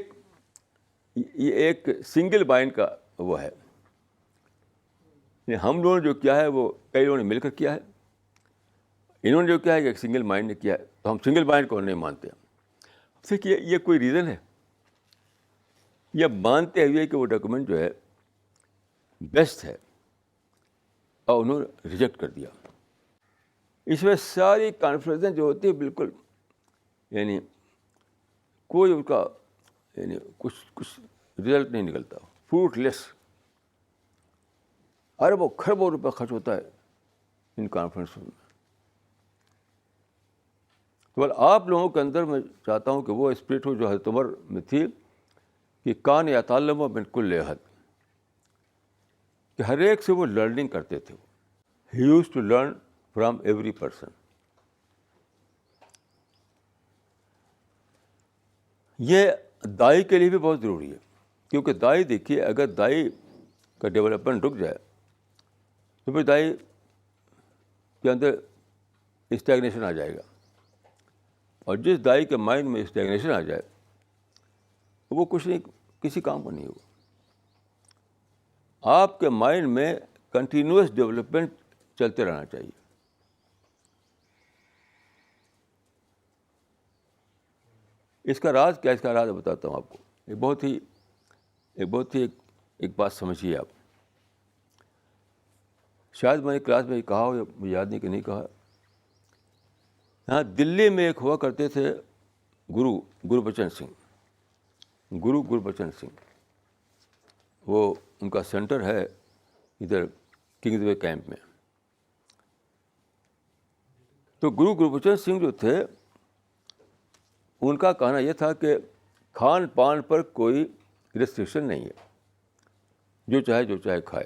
Speaker 1: یہ ایک سنگل مائنڈ کا وہ ہے. ہم لوگوں نے جو کیا ہے وہ کئی لوگوں نے مل کر کیا ہے, انہوں نے جو کیا ہے ایک سنگل مائنڈ نے کیا ہے, تو ہم سنگل مائنڈ کو نہیں مانتے. کہ یہ کوئی ریزن ہے, یہ مانتے ہوئے کہ وہ ڈاکومنٹ جو ہے بیسٹ ہے, اور انہوں نے ریجیکٹ کر دیا. اس میں ساری کانفرنسیں جو ہوتی ہے بالکل, یعنی کوئی ان کا یعنی کچھ رزلٹ نہیں نکلتا، فروٹ لیس. اربوں کھربوں روپے خرچ ہوتا ہے ان کانفرنس میں. تو آپ لوگوں کے اندر میں چاہتا ہوں کہ وہ اسپرٹ ہو جو حضرت عمر میں تھی کہ کان یتعلم من کل احد، کہ ہر ایک سے وہ لرننگ کرتے تھے. He use to learn from every person. یہ دائی کے لیے بھی بہت ضروری ہے، کیونکہ دائی دیکھیے اگر دائی کا ڈیولپمنٹ رک جائے تو پھر دائی کے اندر اسٹیگنیشن آ جائے گا. اور جس دائی کے مائنڈ میں اسٹیگنیشن آ جائے وہ کچھ نہیں، کسی کام کا نہیں ہوگا. آپ کے مائنڈ میں کنٹینیوس ڈیولپمنٹ چلتے رہنا چاہیے. اس کا راز کیا؟ اس کا راز بتاتا ہوں آپ کو. ایک بات سمجھیے آپ. شاید میں نے کلاس میں کہا ہو یا مجھے یاد نہیں کہ نہیں کہا. یہاں دلی میں ایک ہوا کرتے تھے گربچن سنگھ. وہ ان کا سینٹر ہے ادھر کنگز وے کیمپ میں. تو گربچن سنگھ جو تھے ان کا کہنا یہ تھا کہ کھان پان پر کوئی ریسٹرکشن نہیں ہے، جو چاہے کھائے.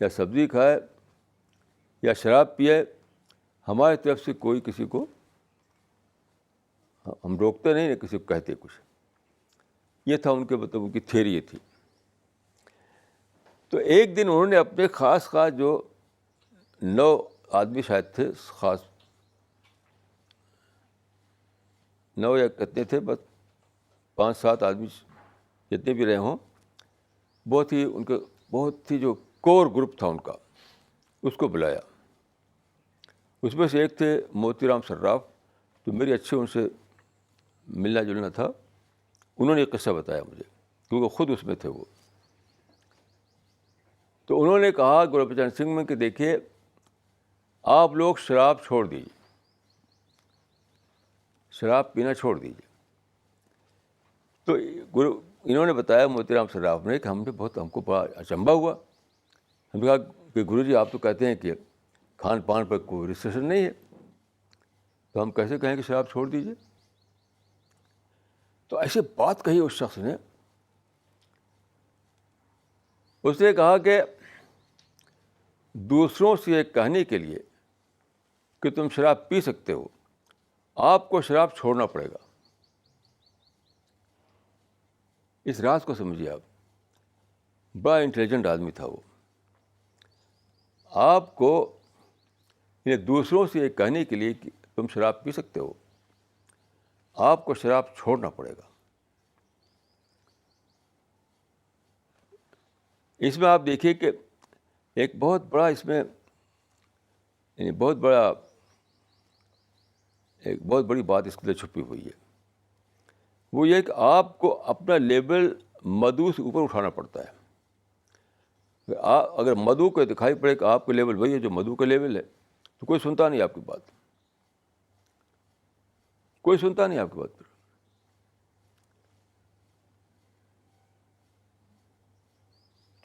Speaker 1: یا سبزی کھائے یا شراب پیے، ہماری طرف سے کوئی کسی کو ہم روکتے نہیں، کسی کو کہتے کچھ. یہ تھا ان کے مطلب ان کی تھیوری یہ تھی. تو ایک دن انہوں نے اپنے خاص جو 9 آدمی شاید تھے، خاص 9 یا کتنے تھے، بس 5-7 آدمی جتنے بھی رہے ہوں، بہت ہی جو کور گروپ تھا ان کا، اس کو بلایا. اس میں سے ایک تھے موتی رام صراف، تو میری اچھے ان سے ملنا جلنا تھا. انہوں نے ایک قصہ بتایا مجھے کیونکہ خود اس میں تھے وہ. تو انہوں نے کہا گربچن سنگھ میں کہ دیکھیے آپ لوگ شراب چھوڑ دیجیے، شراب پینا چھوڑ دیجیے. تو انہوں نے بتایا موتی رام صراف نے کہ ہم کو بڑا اچنبھا ہوا. ہم نے کہا کہ گرو جی آپ تو کہتے ہیں کہ کھان پان پر کوئی ریسٹرکشن نہیں ہے، تو ہم کیسے کہیں کہ شراب چھوڑ دیجیے؟ تو ایسی بات کہی اس شخص نے. اس نے کہا کہ دوسروں سے یہ کہنے کے لیے کہ تم شراب پی سکتے ہو، آپ کو شراب چھوڑنا پڑے گا. اس راز کو سمجھیے آپ. بڑا انٹیلیجنٹ آدمی تھا وہ. آپ کو دوسروں سے یہ کہنے کے لیے کہ تم شراب پی سکتے ہو، آپ کو شراب چھوڑنا پڑے گا. اس میں آپ دیکھیے کہ ایک بہت بڑا اس میں ایک بہت بڑی بات اس کے اندر چھپی ہوئی ہے. وہ یہ کہ آپ کو اپنا لیول مدعو سے اوپر اٹھانا پڑتا ہے. اگر مدعو کو دکھائی پڑے کہ آپ کا لیول وہی ہے جو مدعو کا لیول ہے، تو کوئی سنتا نہیں آپ کی بات، کوئی سنتا نہیں آپ کی بات پر.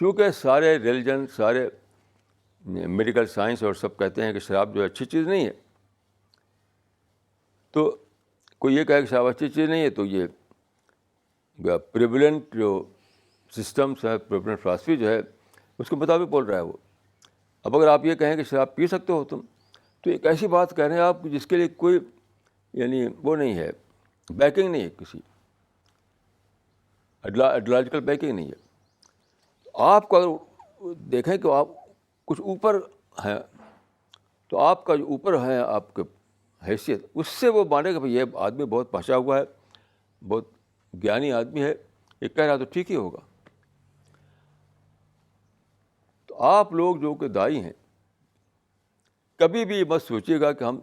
Speaker 1: کیونکہ سارے ریلیجن، سارے میڈیکل سائنس اور سب کہتے ہیں کہ شراب جو اچھی چیز نہیں ہے. تو کوئی یہ کہے کہ شراب اچھی چیز نہیں ہے تو یہ پریولنٹ جو سسٹمس ہے، پریولنٹ فلاسفی جو ہے اس کے مطابق بول رہا ہے وہ. اب اگر آپ یہ کہیں کہ شراب پی سکتے ہو تم، تو ایک ایسی بات کہہ رہے ہیں آپ جس کے لیے کوئی یعنی وہ نہیں ہے، بیکنگ نہیں ہے، کسی ایڈیالوجیکل بیکنگ نہیں ہے. آپ کو اگر دیکھیں کہ آپ کچھ اوپر ہیں، تو آپ کا جو اوپر ہے آپ کے حیثیت، اس سے وہ مانے کہ بھائی یہ آدمی بہت پہنچا ہوا ہے، بہت گیانی آدمی ہے، یہ کہہ رہا تو ٹھیک ہی ہوگا. تو آپ لوگ جو کہ دائی ہیں، کبھی بھی مت سوچیے گا کہ ہم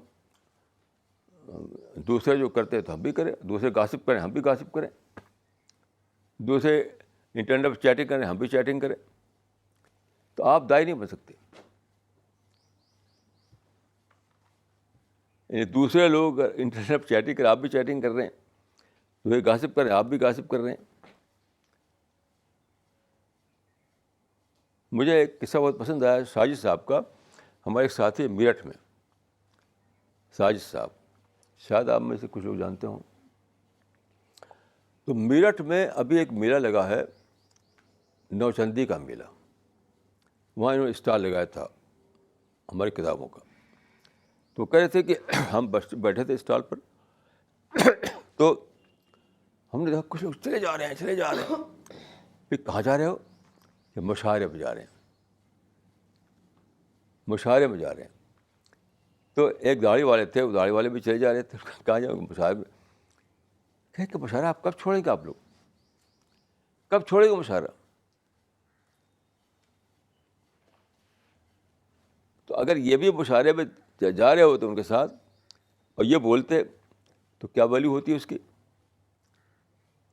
Speaker 1: دوسرے جو کرتے ہیں تو ہم بھی کریں، دوسرے گاسپ کریں ہم بھی گاسپ کریں، دوسرے انٹرنیٹ پر چیٹنگ کریں ہم بھی چیٹنگ کریں. تو آپ دائی نہیں بن سکتے. یعنی دوسرے لوگ انٹرنیٹ پر چیٹنگ کریں، آپ بھی چیٹنگ کر رہے ہیں، تو یہ گاسپ کر رہے ہیں, آپ بھی گاسپ کر رہے ہیں. مجھے ایک قصہ بہت پسند آیا ساجد صاحب کا. ہمارے ایک ساتھی میرٹھ میں, ساجد صاحب, شاید آپ میں سے کچھ لوگ جانتے ہوں. تو میرٹھ میں ابھی ایک میلہ لگا ہے, نوچندی کا میلہ. وہاں انہوں نے اسٹال لگایا تھا ہماری کتابوں کا. تو کہہ رہے تھے کہ ہم بیٹھے تھے اسٹال پر, تو ہم نے دیکھا کچھ لوگ چلے جا رہے ہیں. پھر کہاں جا رہے ہو؟ کہ مشاعرے میں جا رہے ہیں, مشاعرے میں جا رہے ہیں. تو ایک داڑھی والے تھے, وہ داڑھی والے بھی چلے جا رہے تھے. کہاں جاؤ؟ مشاعرے میں. کہ مشاعرہ آپ کب چھوڑیں گے؟ آپ لوگ کب چھوڑیں گے مشاعرہ؟ تو اگر یہ بھی مشاعرے میں جا رہے ہوتے ان کے ساتھ اور یہ بولتے تو کیا ویلیو ہوتی ہے اس کی؟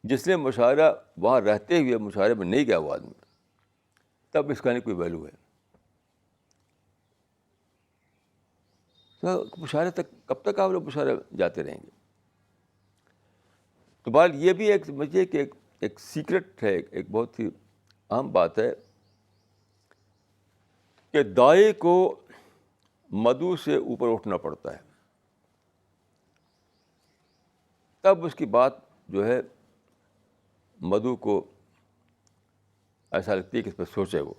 Speaker 1: جس نے مشاعرہ وہاں رہتے ہوئے مشاعرے میں نہیں گیا وہ آدمی, تب اس کا نہیں کوئی ویلیو ہے. تو مشاعرے تک کب تک آپ لوگ مشاعرے جاتے رہیں گے؟ تو بہرحال یہ بھی ایک سمجھیے کہ ایک سیکرٹ ہے, ایک بہت ہی اہم بات ہے کہ دائی کو مدعو سے اوپر اٹھنا پڑتا ہے, تب اس کی بات جو ہے مدعو کو ایسا لگتی ہے کہ اس پہ سوچے وہ.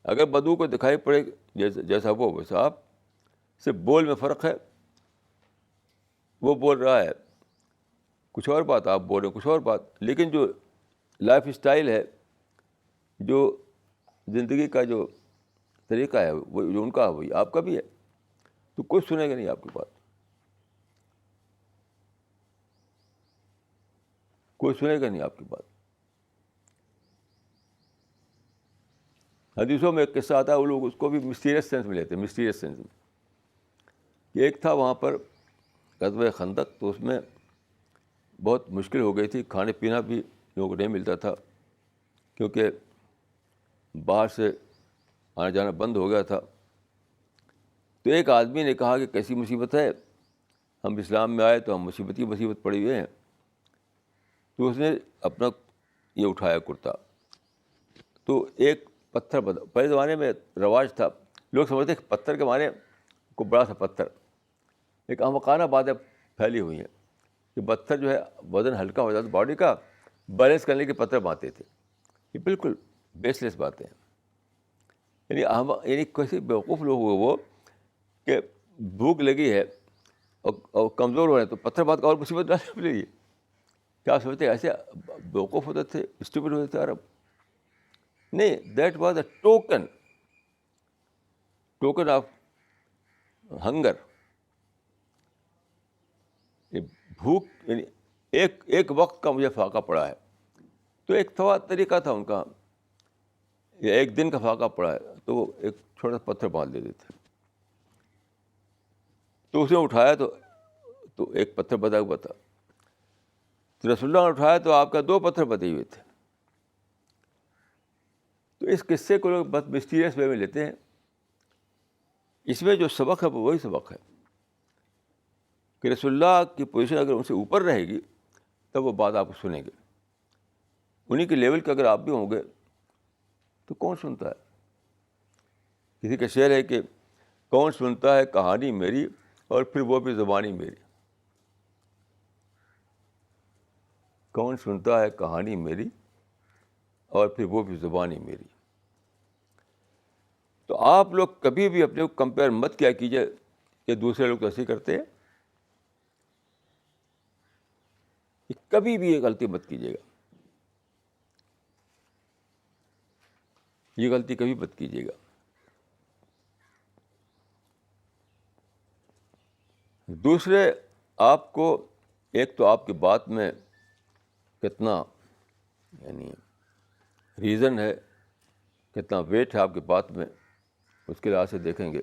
Speaker 1: اگر مدعو کو دکھائی پڑے جیسا وہ ویسا آپ, صرف بول میں فرق ہے. وہ بول رہا ہے کچھ اور بات, آپ بول رہے ہیں کچھ اور بات, لیکن جو لائف اسٹائل ہے, جو زندگی کا جو طریقہ ہے, وہ جو ان کا ہے وہی آپ کا بھی ہے. تو کوئی سنے گا نہیں آپ کی بات, کوئی سنے گا نہیں آپ کی بات. حدیثوں میں ایک قصہ آتا ہے, وہ لوگ اس کو بھی مسٹیریس سینس میں لیتے ہیں, مسٹیریس سینس میں. ایک تھا وہاں پر غزوہ خندق, تو اس میں بہت مشکل ہو گئی تھی, کھانے پینا بھی لوگوں کو نہیں ملتا تھا کیونکہ باہر سے آنا جانا بند ہو گیا تھا. تو ایک آدمی نے کہا کہ کیسی مصیبت ہے, ہم اسلام میں آئے تو ہم مصیبت ہی مصیبت پڑے ہوئے ہیں. تو اس نے اپنا یہ اٹھایا کرتا, تو ایک پتھر پہلے زمانے میں رواج تھا, لوگ سمجھتے کہ پتھر کے معنی کو بڑا سا پتھر, ایک احمقانہ باتیں پھیلی ہوئی ہیں کہ پتھر جو ہے وزن ہلکا ہو جاتا باڈی کا, بیلنس کرنے کے پتھر باندھتے تھے. یہ بالکل بیس لیس باتیں ہیں. یعنی کیسے بیوقوف لوگ ہوئے وہ کہ بھوک لگی ہے اور کمزور ہو رہے ہیں تو پتھر باندھ کا اور مصیبت ڈالنے ملے گی. کیا سوچتے ایسے بیوقوف ہوتے تھے, اسٹوپڈ ہوتے تھے عرب؟ نہیں, that was a token of hunger. بھوک یعنی ایک وقت کا مجھے فاقہ پڑا ہے, تو ایک تھوڑا طریقہ تھا ان کا, یا ایک دن کا فاقہ پڑا ہے تو وہ ایک چھوٹا سا پتھر باندھ دیتے تھے. تو اس نے اٹھایا تو ایک پتھر بدا ہوا تھا, تو رسول اللہ نے اٹھایا تو آپ کا 2 پتھر بدے ہوئے تھے. تو اس قصے کو لوگ بس مسٹیریس وے میں لیتے ہیں. اس میں جو سبق ہے وہ وہی سبق ہے کہ رسول اللہ کی پوزیشن اگر ان سے اوپر رہے گی تب وہ بات آپ کو سنیں گے. انہیں کے لیول کے اگر آپ بھی ہوں گے تو کون سنتا ہے؟ کسی کا شعر ہے کہ کون سنتا ہے کہانی میری اور پھر وہ بھی زبانی میری. کون سنتا ہے کہانی میری اور پھر وہ بھی زبانی میری. تو آپ لوگ کبھی بھی اپنے کو کمپیئر مت کیا کیجیے کہ دوسرے لوگ تو ایسے ہی کرتے ہیں. کبھی بھی یہ غلطی مت کیجیے گا, یہ غلطی کبھی مت کیجیے گا. دوسرے آپ کو, ایک تو آپ کی بات میں کتنا یعنی ریزن ہے, کتنا ویٹ ہے آپ کی بات میں, اس کے لحاظ سے دیکھیں گے.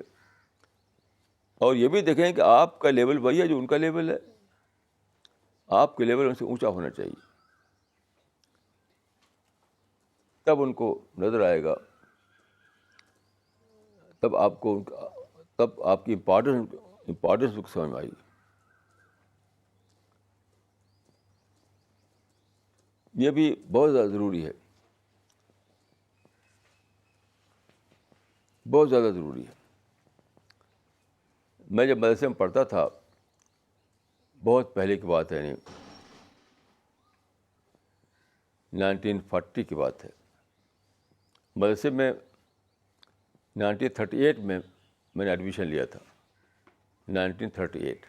Speaker 1: اور یہ بھی دیکھیں کہ آپ کا لیول وہی ہے جو ان کا لیول ہے. آپ کے لیول ان سے اونچا ہونا چاہیے, تب ان کو نظر آئے گا, تب آپ کو تب آپ کی امپورٹنس کو سمجھ میں آئے گی. یہ بھی بہت زیادہ ضروری ہے، بہت زیادہ ضروری ہے. میں جب مدرسے میں پڑھتا تھا، بہت پہلے کی بات ہے، یعنی 1940 کی بات ہے. مدرسے میں 1938 میں نے ایڈمیشن لیا تھا، 1938.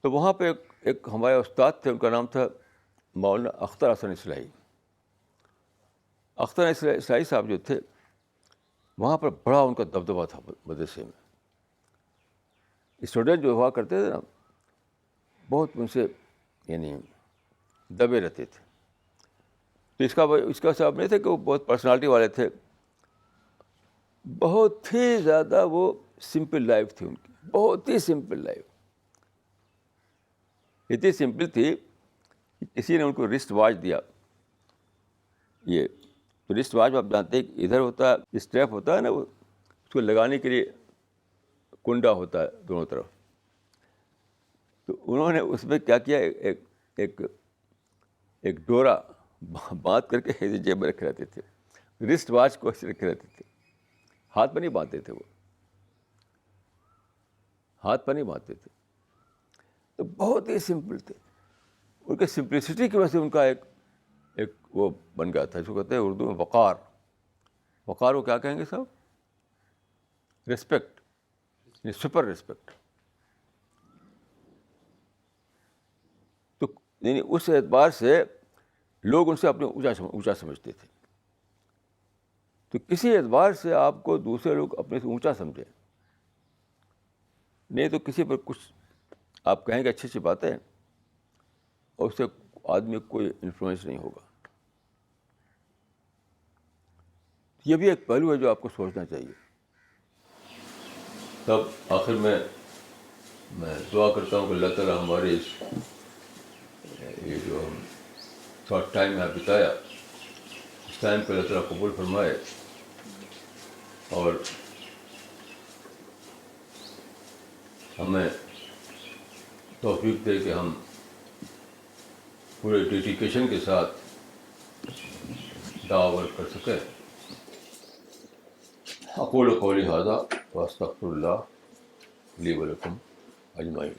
Speaker 1: تو وہاں پہ ایک ہمارے استاد تھے، ان کا نام تھا مولانا اختر حسن اصلاحی. اختر اصلاحی صاحب جو تھے، وہاں پر بڑا ان کا دبدبہ تھا مدرسے میں. اسٹوڈنٹ جو ہوا کرتے تھے نا، بہت ان سے یعنی دبے رہتے تھے. تو اس کا سبب نہیں تھا کہ وہ بہت پرسنالٹی والے تھے، بہت ہی زیادہ وہ سمپل لائف تھی ان کی، بہت ہی سمپل لائف. اتنی سمپل تھی کہ کسی نے ان کو رسٹ واچ دیا. یہ تو رسٹ واچ آپ جانتے ہیں، ادھر ہوتا ہے اسٹریپ ہوتا ہے نا، وہ اس کو لگانے کے لیے کنڈا ہوتا ہے دونوں طرف. تو انہوں نے اس میں کیا کیا، ایک ڈورا باندھ کر کے جیب میں رکھے رہتے تھے. رسٹ واچ کو ایسے رکھے رہتے تھے، ہاتھ پر نہیں باندھتے تھے، وہ ہاتھ پر نہیں باندھتے تھے. تو بہت ہی سمپل تھے. ان کے سمپلسٹی کی وجہ سے ان کا ایک وہ بن گیا تھا، جس کو کہتے ہیں اردو میں وقار. وقار کو کیا کہیں گے صاحب؟ Respect, super respect. تو یعنی اس اعتبار سے لوگ ان سے اپنے اونچا سمجھتے تھے. تو کسی اعتبار سے آپ کو دوسرے لوگ اپنے سے اونچا سمجھیں، نہیں تو کسی پر کچھ آپ کہیں گے اچھی اچھی باتیں، اور اس سے آدمی کو کوئی انفلوئنس نہیں ہوگا. یہ بھی ایک پہلو ہے جو آپ کو سوچنا چاہیے. تب آخر میں دعا کرتا ہوں کہ اللہ تعالیٰ ہمارے یہ جو ہم شارٹ ٹائم یہاں بتایا، اس ٹائم کو اللہ تعالیٰ قبول فرمائے، اور ہمیں توفیق دے کہ ہم پورے ڈیڈیکیشن کے ساتھ دعویٰ کر سکیں. اقول قولی ھذا واستغفر اللہ لی ولکم اجمعین.